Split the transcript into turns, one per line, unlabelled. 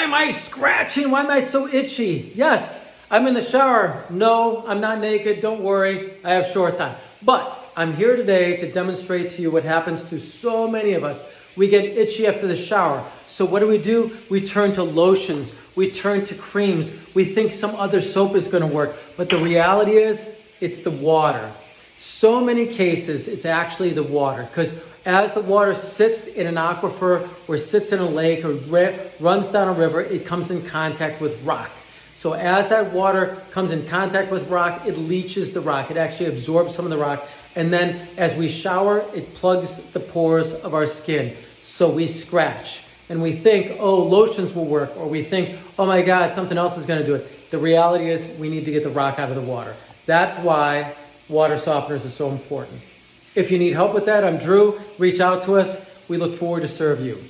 am I scratching? Why am I so itchy? Yes, I'm in the shower. No, I'm not naked. Don't worry. I have shorts on. But I'm here today to demonstrate to you what happens to so many of us. We get itchy after the shower. So what do? We turn to lotions. We turn to creams. We think some other soap is going to work. But the reality is, it's the water. So many cases, it's actually the water. Because as the water sits in an aquifer or sits in a lake or runs down a river, it comes in contact with rock. So as that water comes in contact with rock, it leaches the rock. It actually absorbs some of the rock. And then as we shower, it plugs the pores of our skin. So we scratch. And we think, oh, lotions will work. Or we think, oh my God, something else is going to do it. The reality is we need to get the rock out of the water. That's why water softeners are so important. If you need help with that, I'm Drew. Reach out to us. We look forward to serve you.